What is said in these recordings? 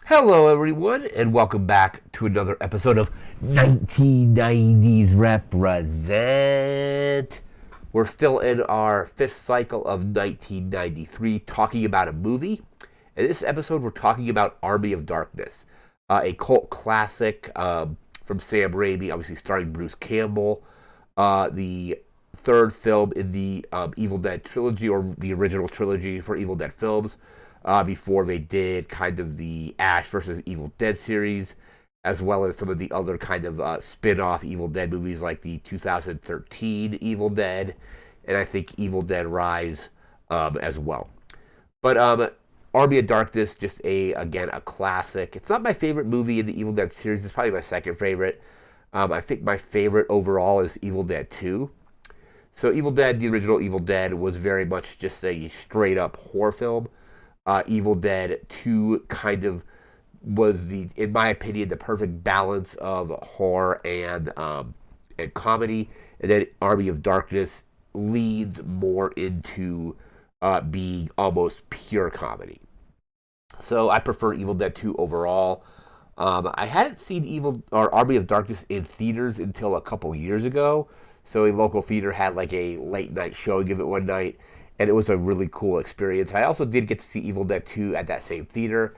Hello, everyone, and welcome back to another episode of 1990's Represent. We're still in our fifth cycle of 1993, talking about a movie. In this episode, we're talking about Army of Darkness, a cult classic from Sam Raimi, obviously starring Bruce Campbell. The third film in the Evil Dead trilogy, or the original trilogy for Evil Dead films, before they did kind of the Ash versus Evil Dead series, as well as some of the other kind of spin off Evil Dead movies like the 2013 Evil Dead, and I think Evil Dead Rise as well. But Army of Darkness, just again a classic. It's not my favorite movie in the Evil Dead series. It's probably my second favorite. I think my favorite overall is Evil Dead 2. So Evil Dead, the original Evil Dead, was very much just a straight up horror film. Evil Dead 2 kind of was in my opinion, the perfect balance of horror and comedy. And then Army of Darkness leads more into being almost pure comedy. So I prefer Evil Dead 2 overall. I hadn't seen Evil or Army of Darkness in theaters until a couple years ago. So a local theater had like a late night showing of it one night, and it was a really cool experience. I also did get to see Evil Dead 2 at that same theater,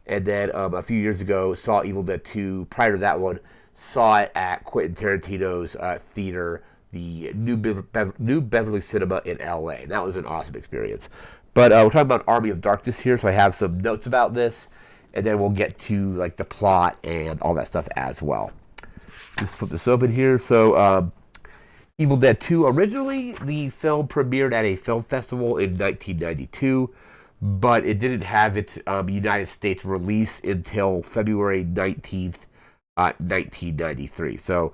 and then a few years ago saw Evil Dead 2. Prior to that one, saw it at Quentin Tarantino's theater, the New Beverly Cinema in L.A. And that was an awesome experience. But we're talking about Army of Darkness here, so I have some notes about this, and then we'll get to like the plot and all that stuff as well. Just flip this open here. So Evil Dead 2. Originally, the film premiered at a film festival in 1992, but it didn't have its United States release until February 19th, 1993. So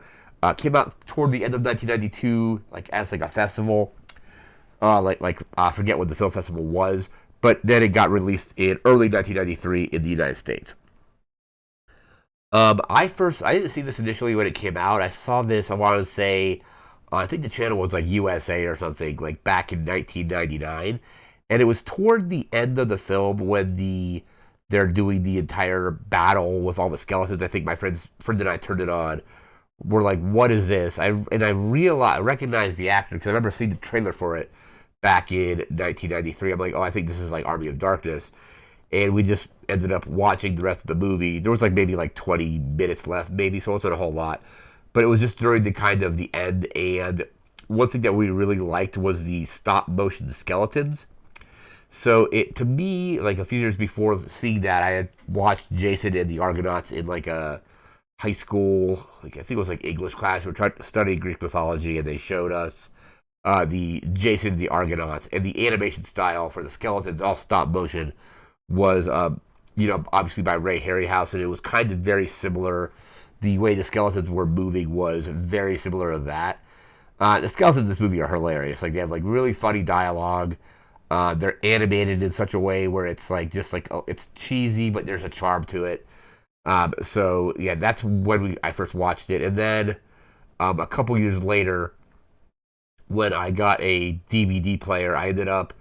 came out toward the end of 1992, like as like a festival. I forget what the film festival was, but then it got released in early 1993 in the United States. I didn't see this initially when it came out. I saw this, I want to say, I think the channel was like USA or something, like back in 1999, and it was toward the end of the film when they're doing the entire battle with all the skeletons. I think my friend and I turned it on. We're like, "What is this?" I recognized the actor because I remember seeing the trailer for it back in 1993. I'm like, "Oh, I think this is like Army of Darkness," and we just ended up watching the rest of the movie. There was like maybe like 20 minutes left, maybe, so it wasn't a whole lot. But it was just during the kind of the end, and one thing that we really liked was the stop motion skeletons. So it to me, like a few years before seeing that, I had watched Jason and the Argonauts in like a high school, like I think it was like English class. We were trying to study Greek mythology, and they showed us the Jason and the Argonauts, and the animation style for the skeletons, all stop motion, was obviously by Ray Harryhausen. It was kind of very similar. The way the skeletons were moving was very similar to that. The skeletons in this movie are hilarious. Like they have like really funny dialogue. They're animated in such a way where it's like just like it's cheesy, but there's a charm to it. So yeah, that's when I first watched it, and then a couple years later, when I got a DVD player, I ended up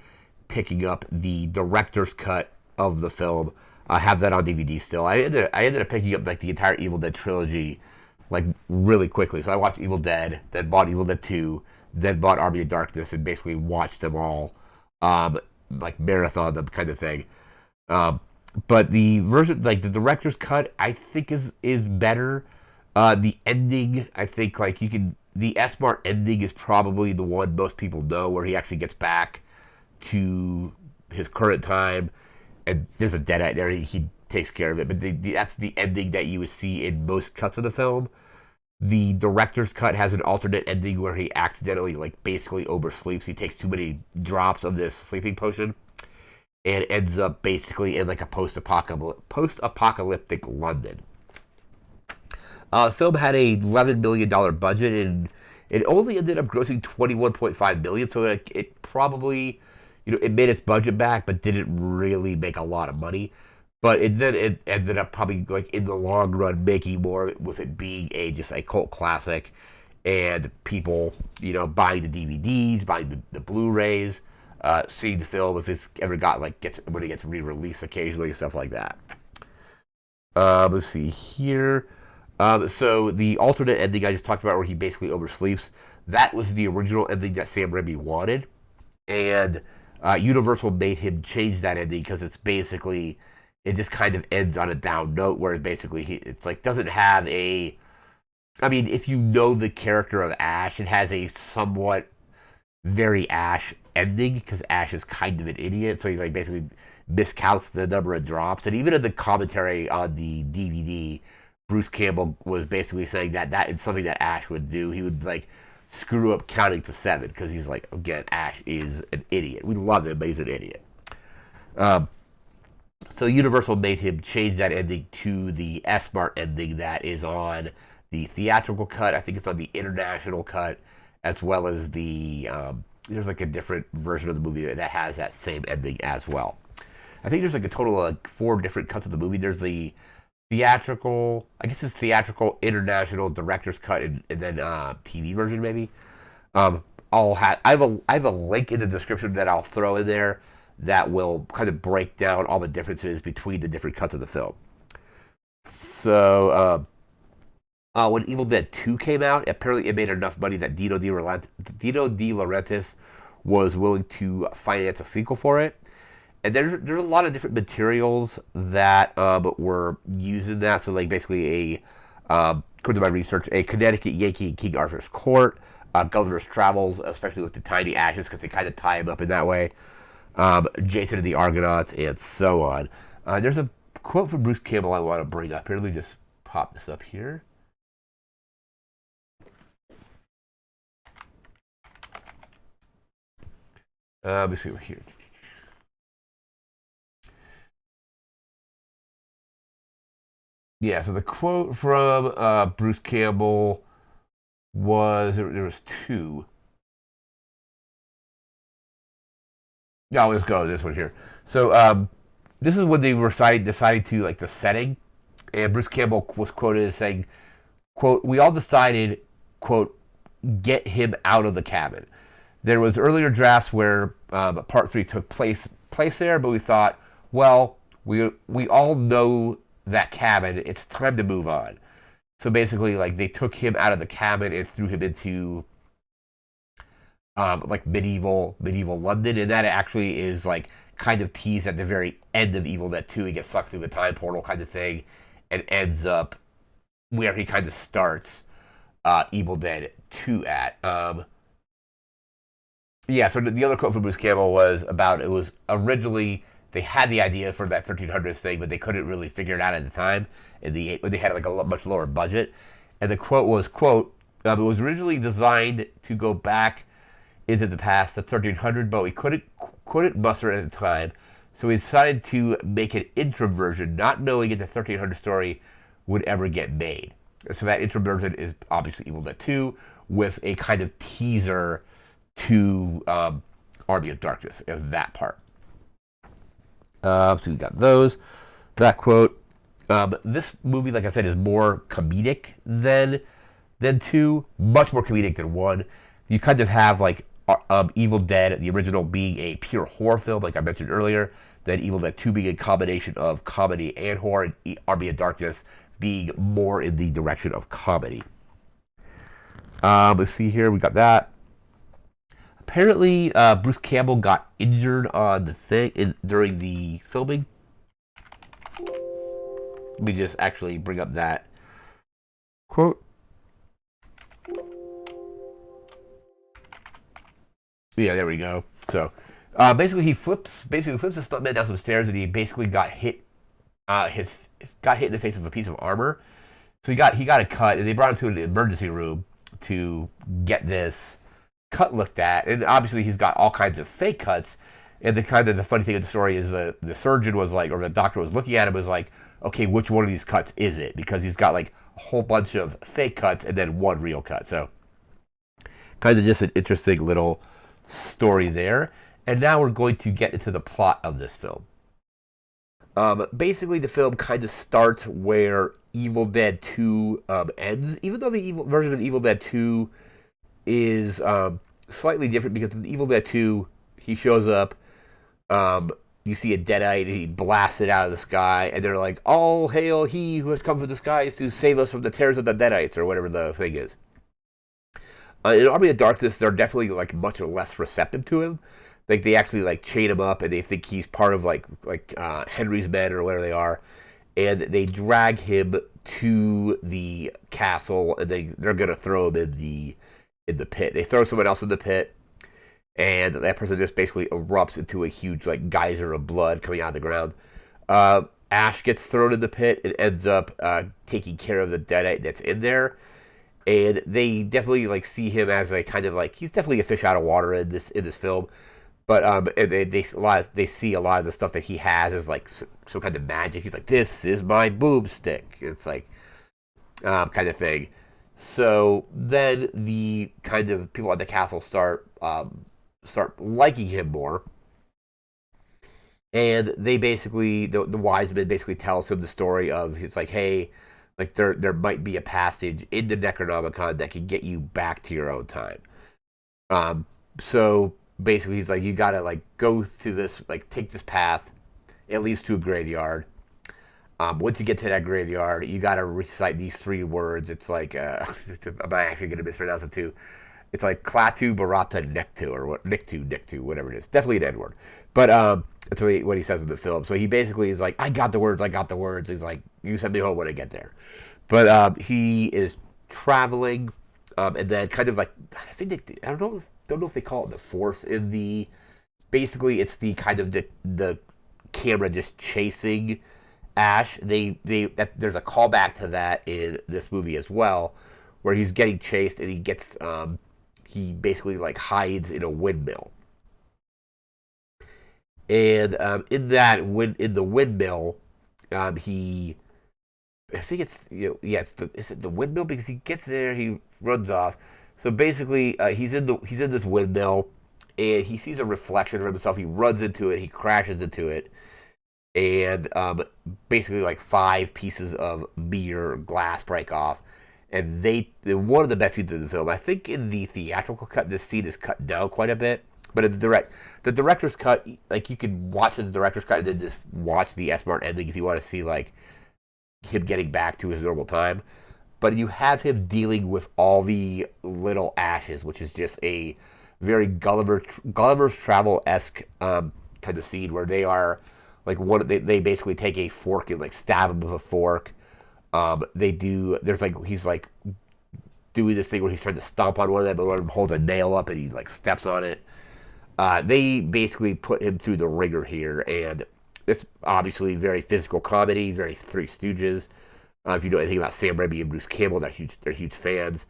picking up the director's cut of the film. I have that on DVD still. I ended up picking up like the entire Evil Dead trilogy, like really quickly. So I watched Evil Dead, then bought Evil Dead 2, then bought Army of Darkness, and basically watched them all, like marathon them kind of thing. Um, but the version, like the director's cut, I think is better. The ending, I think, like you can the S Mart ending is probably the one most people know, where he actually gets back to his current time, and there's a deadite there. He takes care of it, but that's the ending that you would see in most cuts of the film. The director's cut has an alternate ending where he accidentally, like, basically oversleeps. He takes too many drops of this sleeping potion and ends up basically in like a post-apocalyptic London. The film had a $11 million budget, and it only ended up grossing 21.5 million. So it probably, it made its budget back, but didn't really make a lot of money. But it ended up probably like in the long run making more, with it being just a cult classic, and people buying the DVDs, buying the Blu-rays, seeing the film if it's ever got like gets when it gets re-released occasionally, stuff like that. Let's see here. So the alternate ending I just talked about, where he basically oversleeps, that was the original ending that Sam Raimi wanted, and Universal made him change that ending because it's basically it just kind of ends on a down note where it basically it's like doesn't have a. I mean, if you know the character of Ash, it has a somewhat very Ash ending because Ash is kind of an idiot, so he like basically miscounts the number of drops. And even in the commentary on the DVD, Bruce Campbell was basically saying that that is something that Ash would do. He would like screw up counting to seven because he's like, again, Ash is an idiot. We love him, but he's an idiot. Um, so Universal made him change that ending to the S-Mart ending that is on the theatrical cut. I think it's on the international cut, as well as the there's like a different version of the movie that has that same ending as well. I think there's like a total of like four different cuts of the movie. There's the theatrical, I guess it's theatrical, international, director's cut, and then TV version maybe. Um, I have a link in the description that I'll throw in there that will kind of break down all the differences between the different cuts of the film. So when Evil Dead 2 came out, apparently it made enough money that Dino De Laurentiis was willing to finance a sequel for it. And there's a lot of different materials that were used in that. So like basically according to my research, a Connecticut Yankee in King Arthur's Court, Gulliver's Travels, especially with the tiny ashes because they kind of tie him up in that way. Jason and the Argonauts, and so on. There's a quote from Bruce Campbell I want to bring up here. Let me just pop this up here. Let me see over here. Yeah, so the quote from Bruce Campbell was there was two. No, let's go with this one here. So this is when they were deciding to like the setting, and Bruce Campbell was quoted as saying, "quote We all decided, quote, get him out of the cabin. There was earlier drafts where part three took place there, but we thought, well, we all know that cabin. It's time to move on." So basically, like they took him out of the cabin and threw him into like medieval London, and that actually is like kind of teased at the very end of Evil Dead 2. He gets sucked through the time portal kind of thing, and ends up where he kind of starts Evil Dead 2 at. Yeah, so the other quote from Bruce Campbell was about it was originally they had the idea for that 1300s thing, but they couldn't really figure it out at the time. When they had like a much lower budget, and the quote was, "quote It was originally designed to go back into the past to 1300, but we couldn't muster it at the time, so we decided to make an interim version, not knowing if the 1300 story would ever get made." So that interim version is obviously Evil Dead 2 with a kind of teaser to Army of Darkness, that part. So we got those. That quote. This movie, like I said, is more comedic than two, much more comedic than one. You kind of have like Evil Dead, the original, being a pure horror film, like I mentioned earlier. Then Evil Dead 2 being a combination of comedy and horror, and Army of Darkness being more in the direction of comedy. Let's see here, we got that. Apparently, Bruce Campbell got injured on the thing during the filming. Let me just actually bring up that quote. Yeah, there we go. So, basically, he flips the stuntman down some stairs, and he basically got hit. Got hit in the face with a piece of armor. So he got a cut, and they brought him to an emergency room to get this cut looked at. And obviously, he's got all kinds of fake cuts. And the funny thing of the story is the surgeon was like, or the doctor was looking at him, was like, okay, which one of these cuts is it? Because he's got like a whole bunch of fake cuts and then one real cut. So, kind of just an interesting little story there. And now we're going to get into the plot of this film. Basically, the film kind of starts where Evil Dead 2 ends, even though the version of Evil Dead 2 is slightly different, because in Evil Dead 2, he shows up you see a deadite and he blasts it out of the sky, and they're like, "All hail he who has come from the skies to save us from the terrors of the deadites," or whatever the thing is. In Army of Darkness, they're definitely like much less receptive to him. Like they actually like chain him up, and they think he's part of Henry's men or whatever they are, and they drag him to the castle, and they're gonna throw him in the pit. They throw someone else in the pit, and that person just basically erupts into a huge like geyser of blood coming out of the ground. Ash gets thrown in the pit and ends up taking care of the deadite that's in there, and they definitely like see him as a kind of like he's definitely a fish out of water in this film. But and they see a lot of the stuff that he has as like some kind of magic. He's like, "This is my boomstick." It's like kind of thing. So then the kind of people at the castle start liking him more, and they basically the wise men basically tells him the story of it's like, hey, like there might be a passage in the Necronomicon that can get you back to your own time. So basically he's like, you gotta like go through this, like take this path, it leads to a graveyard. Once you get to that graveyard, you gotta recite these three words. It's like I'm actually gonna mispronounce them too. It's like Klaatu Barata Nektu or what Niktu, whatever it is. Definitely an N word. But that's what he says in the film. So he basically is like, I got the words, I got the words. He's like, you send me home when I get there. But he is traveling, and then kind of like I think I don't know if they call it the force in the. Basically, it's the kind of the camera just chasing Ash. There's a callback to that in this movie as well, where he's getting chased and he basically like hides in a windmill. And in the windmill, he I think it's is it the windmill because he gets there, he runs off. So basically, he's in this windmill, and he sees a reflection of himself. He runs into it, he crashes into it, and basically like five pieces of mirror glass break off. And one of the best scenes in the film. I think in the theatrical cut, this scene is cut down quite a bit. But in the director's cut, like you can watch the director's cut and then just watch the S-Mart ending if you want to see like him getting back to his normal time. But you have him dealing with all the little ashes, which is just a very Gulliver's Travel esque kind of scene where they are like they basically take a fork and like stab him with a fork. There's like he's like doing this thing where he's trying to stomp on one of them, but one of them holds a nail up and he like steps on it. They basically put him through the ringer here, and it's obviously very physical comedy, very Three Stooges. If you know anything about Sam Raimi and Bruce Campbell, they're huge fans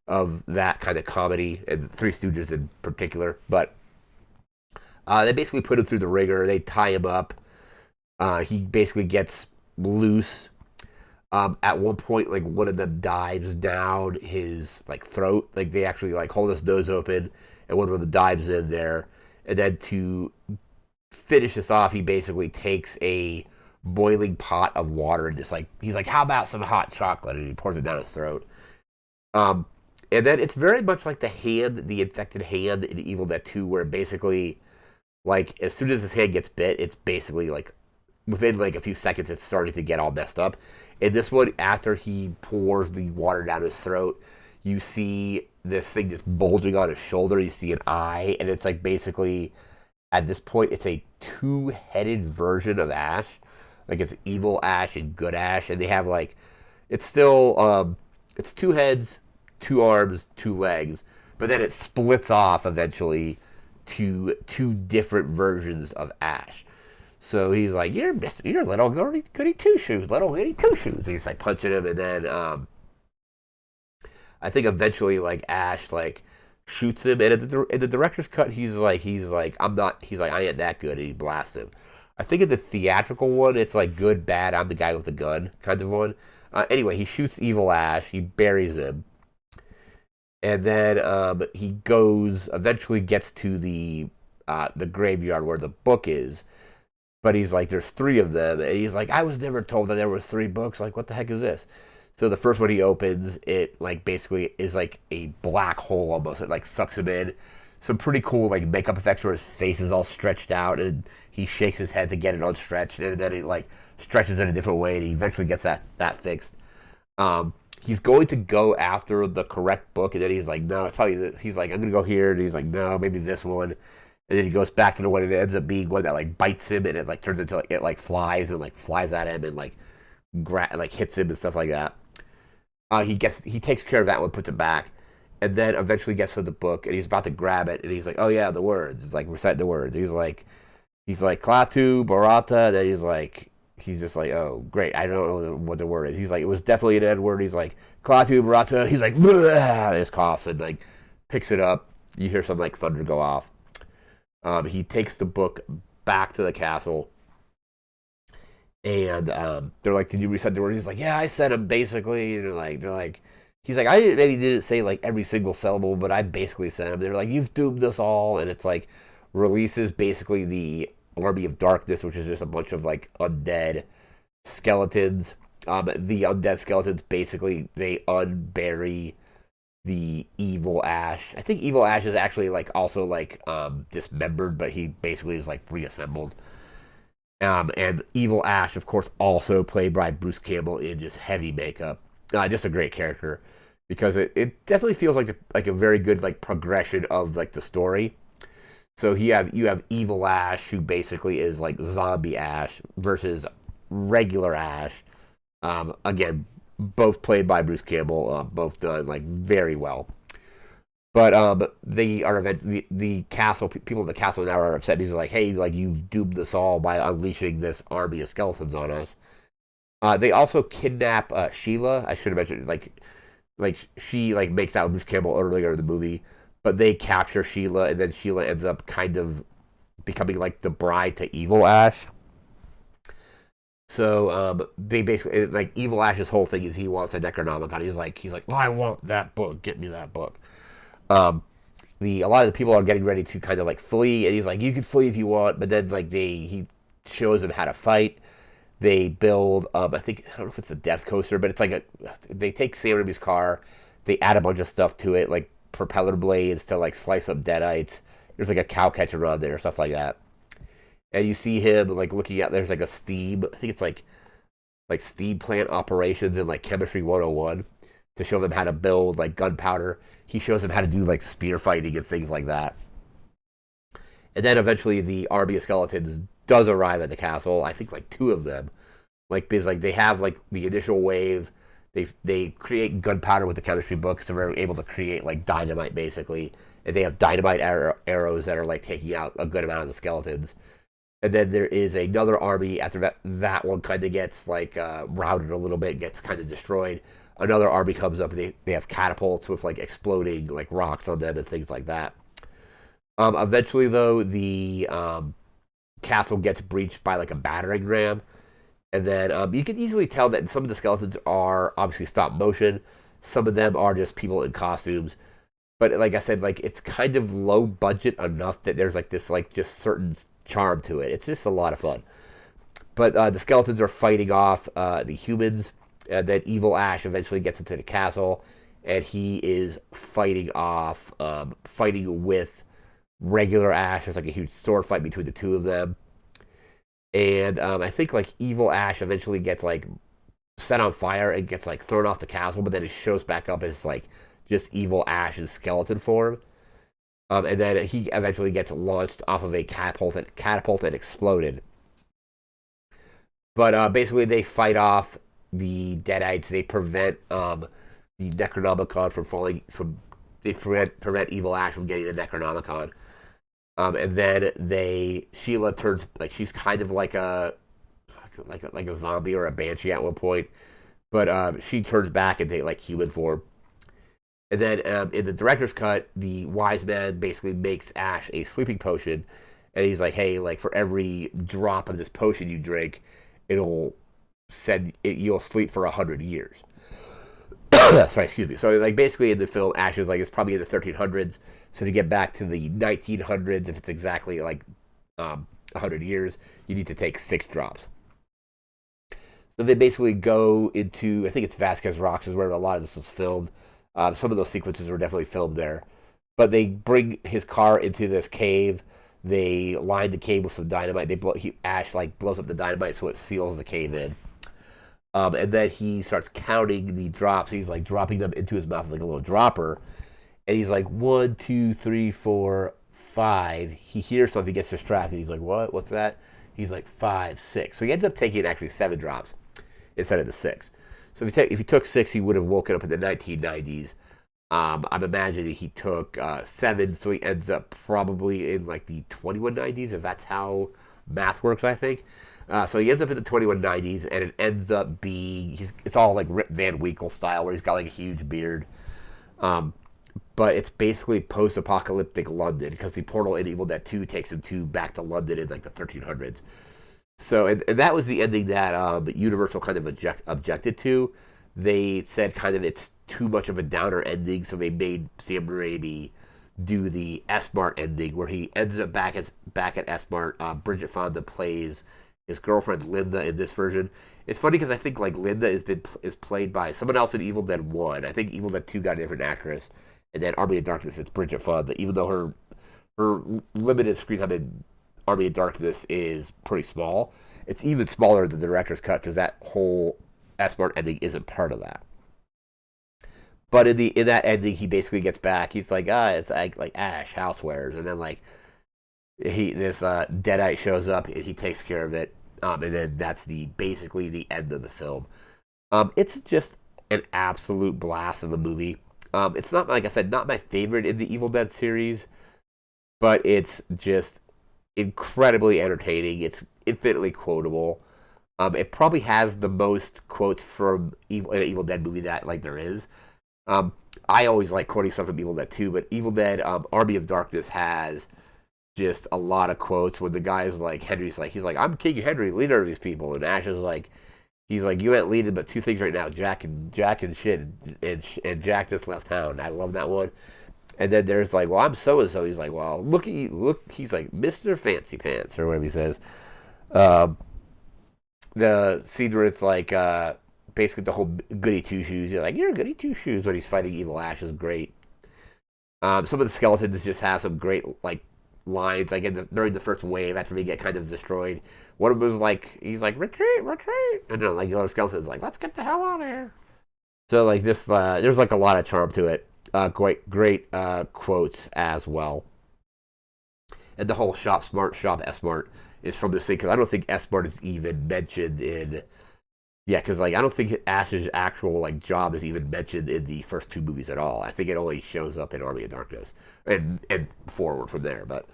of that kind of comedy, and Three Stooges in particular. But they basically put him through the ringer. They tie him up. He basically gets loose. At one point, like one of them dives down his like throat. Like they actually like hold his nose open, and one of them dives in there. And then to finish this off, he basically takes a boiling pot of water and just like he's like, "How about some hot chocolate?" And he pours it down his throat. Um, and then it's very much like the infected hand in Evil Dead 2, where basically, like as soon as his hand gets bit, it's basically like within like a few seconds, it's starting to get all messed up. In this one, after he pours the water down his throat, you see this thing just bulging on his shoulder. You see an eye, and it's like basically at this point, it's a two-headed version of Ash. Like it's evil Ash and good Ash, and they have like it's still it's two heads, two arms, two legs, but then it splits off eventually to two different versions of Ash. So he's like, you're little goody two shoes, little goody two shoes. He's like punching him, and then I think eventually like Ash like shoots him, and in the director's cut, he's like I'm not, he's like I ain't that good, and he blasts him. I think in the theatrical one, it's like good, bad, I'm the guy with the gun kind of one. Anyway, he shoots evil Ash, he buries him, and then he eventually gets to the graveyard where the book is. But he's like, there's three of them, and he's like, I was never told that there were three books. Like, what the heck is this? So the first one he opens, it like basically is like a black hole almost. It like sucks him in. some pretty cool like makeup effects where his face is all stretched out and he shakes his head to get it unstretched, and then it like stretches in a different way, and he eventually gets that fixed. He's going to go after the correct book, and then he's like, no, it's probably this. He's like, I'm gonna go here, and he's like, no, maybe this one, and then he goes back to the one, and it ends up being one that like bites him, and it like turns into like it like flies and like flies at him and like like hits him and stuff like that. He takes care of that one, puts it back, and then eventually gets to the book, and he's about to grab it, and he's like, oh yeah, the words, like recite the words. He's like Klaatu Barata, and then he's just like, oh great, I don't know what the word is. He's like, it was definitely an N word. He's like Klaatu Barata. He's like, his coughs and like picks it up. You hear some like thunder go off. He takes the book back to the castle, and they're like, "Did you recite the words?" He's like, "Yeah, I said them basically." And they're like, he's like, maybe didn't say like every single syllable, but I basically said them." They're like, "You've doomed us all," and it's like releases basically the Army of Darkness, which is just a bunch of like undead skeletons. The undead skeletons basically they unbury the evil Ash. I think evil Ash is actually like also like dismembered, but he basically is like reassembled. And Evil Ash, of course, also played by Bruce Campbell in just heavy makeup. Just a great character because it definitely feels like a very good like progression of like the story. So you have Evil Ash, who basically is like zombie Ash versus regular Ash. Again, both played by Bruce Campbell, both done like very well. But they are the castle people in the castle now are upset. He's like, hey, like you doomed us all by unleashing this army of skeletons on us. They also kidnap Sheila. I should have mentioned like she like makes out with Bruce Campbell earlier in the movie, but they capture Sheila, and then Sheila ends up kind of becoming like the bride to Evil Ash. So they basically like Evil Ash's whole thing is he wants a Necronomicon. He's like, well, I want that book. Get me that book. Um, a lot of the people are getting ready to kind of like flee, and he's like, you can flee if you want, but then like he shows them how to fight. They build I don't know if it's a death coaster, but it's like they take Sam Raimi's car, they add a bunch of stuff to it, like propeller blades to like slice up deadites. There's like a cow catcher on there, stuff like that. And you see him like looking at there's like a steam, I think it's like steam plant operations and like chemistry 101 to show them how to build like gunpowder. He shows them how to do like spear fighting and things like that. And then eventually the army of skeletons does arrive at the castle. I think like two of them, like because like they have like the initial wave. They create gunpowder with the chemistry book, so they're able to create like dynamite basically. And they have dynamite arrows that are like taking out a good amount of the skeletons. And then there is another army after that one kind of gets like routed a little bit, gets kind of destroyed. Another army comes up, and they have catapults with like exploding like rocks on them and things like that. Eventually, though, the castle gets breached by like a battering ram, and then you can easily tell that some of the skeletons are obviously stop motion. Some of them are just people in costumes. But like I said, like it's kind of low budget enough that there's like this like just certain charm to it. It's just a lot of fun. But the skeletons are fighting off the humans, and then Evil Ash eventually gets into the castle, and he is fighting with regular Ash. There's like a huge sword fight between the two of them, and I think like Evil Ash eventually gets like set on fire and gets like thrown off the castle, but then it shows back up as like just Evil Ash's skeleton form. And then he eventually gets launched off of a catapult and exploded. But basically, they fight off the Deadites. They prevent the Necronomicon from falling. They prevent Evil Ash from getting the Necronomicon. And then Sheila turns like she's kind of like a zombie or a banshee at one point, but she turns back into like human form. And then in the director's cut, the wise man basically makes Ash a sleeping potion, and he's like, "Hey, like for every drop of this potion you drink, you'll sleep for 100 years." Sorry, excuse me. So like basically in the film, Ash is like it's probably in the 1300s. So to get back to the 1900s, if it's exactly like 100 years, you need to take 6 drops. So they basically go into I think it's Vasquez Rocks is where a lot of this was filmed. Some of those sequences were definitely filmed there. But they bring his car into this cave. They line the cave with some dynamite. Ash like blows up the dynamite so it seals the cave in. And then he starts counting the drops. He's like dropping them into his mouth like a little dropper. And he's like 1, 2, 3, 4, 5. He hears something, he gets distracted. He's like, what? What's that? He's like 5, 6. So he ends up taking actually 7 drops instead of the 6. So if he took 6, he would have woken up in the 1990s. I'm imagining he took 7, so he ends up probably in like the 2190s, if that's how math works, I think. So he ends up in the 2190s, and it ends up being it's all like Rip Van Winkle style, where he's got like a huge beard. But it's basically post-apocalyptic London, because the portal in Evil Dead 2 takes him back to London in like the 1300s. So and that was the ending that Universal kind of objected to. They said kind of it's too much of a downer ending, so they made Sam Raimi do the S-Mart ending, where he ends up back at S-Mart. Bridget Fonda plays his girlfriend Linda in this version. It's funny because I think like Linda is played by someone else in Evil Dead 1. I think Evil Dead 2 got a different actress, and then Army of Darkness it's Bridget Fonda, even though her limited screen time in Army of Darkness is pretty small. It's even smaller than the director's cut, because that whole S-Mart ending isn't part of that. But in that ending, he basically gets back. He's like, it's like Ash housewares, and then like this Deadite shows up and he takes care of it, and then that's basically the end of the film. It's just an absolute blast of a movie. It's not, like I said, not my favorite in the Evil Dead series, but it's just incredibly entertaining. It's infinitely quotable. It probably has the most quotes from an Evil Dead movie that like there is. I always like quoting stuff from Evil Dead 2, but Evil Dead Army of Darkness has just a lot of quotes when the guy's like, he's like, I'm King Henry, leader of these people, and Ash is like, he's like, you ain't leading but 2 things right now, Jack and shit, and Jack just left town. I love that one. And then there's like, well, I'm so and so. He's like, well, look. He's like, Mr. Fancy Pants or whatever he says. The scene where it's like basically the whole goody two shoes. You're like, you're a goody two shoes when he's fighting Evil Ash is great. Some of the skeletons just have some great like lines, like during the first wave after they get kind of destroyed. One of them was like, he's like, retreat, and then like the other skeleton's like, let's get the hell out of here. So like this, there's like a lot of charm to it. Great quotes as well. And the whole shop S-Mart is from this thing, because I don't think S-Mart is even mentioned in. Yeah, because like I don't think Ash's actual like job is even mentioned in the first 2 movies at all. I think it only shows up in Army of Darkness and forward from there. But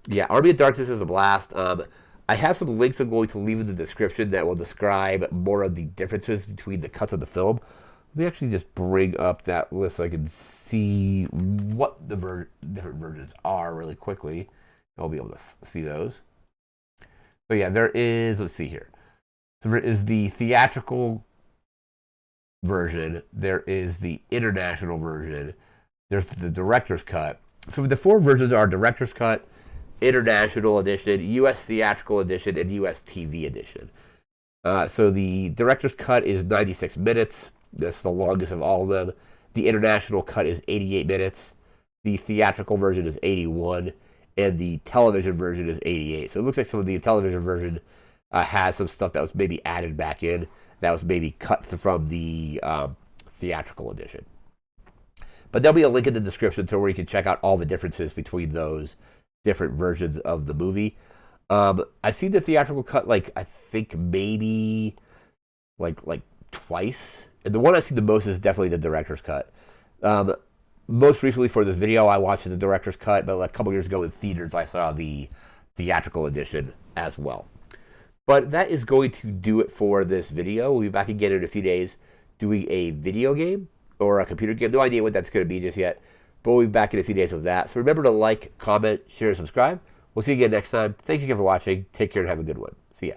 yeah, Army of Darkness is a blast. I have some links I'm going to leave in the description that will describe more of the differences between the cuts of the film. Let me actually just bring up that list so I can see what the different versions are really quickly. I'll be able to see those. So yeah, there is, let's see here. So there is the theatrical version. There is the international version. There's the director's cut. So the 4 versions are director's cut, international edition, U.S. theatrical edition, and U.S. TV edition. So the director's cut is 96 minutes. That's the longest of all of them. The international cut is 88 minutes. The theatrical version is 81. And the television version is 88. So it looks like some of the television version has some stuff that was maybe added back in. That was maybe cut from the theatrical edition. But there'll be a link in the description to where you can check out all the differences between those different versions of the movie. I've seen the theatrical cut, like, I think maybe like twice. And the one I've seen the most is definitely the director's cut. Most recently for this video, I watched the director's cut, but like a couple years ago in theaters, I saw the theatrical edition as well. But that is going to do it for this video. We'll be back again in a few days doing a video game or a computer game. No idea what that's going to be just yet, but we'll be back in a few days with that. So remember to like, comment, share, and subscribe. We'll see you again next time. Thanks again for watching. Take care and have a good one. See ya.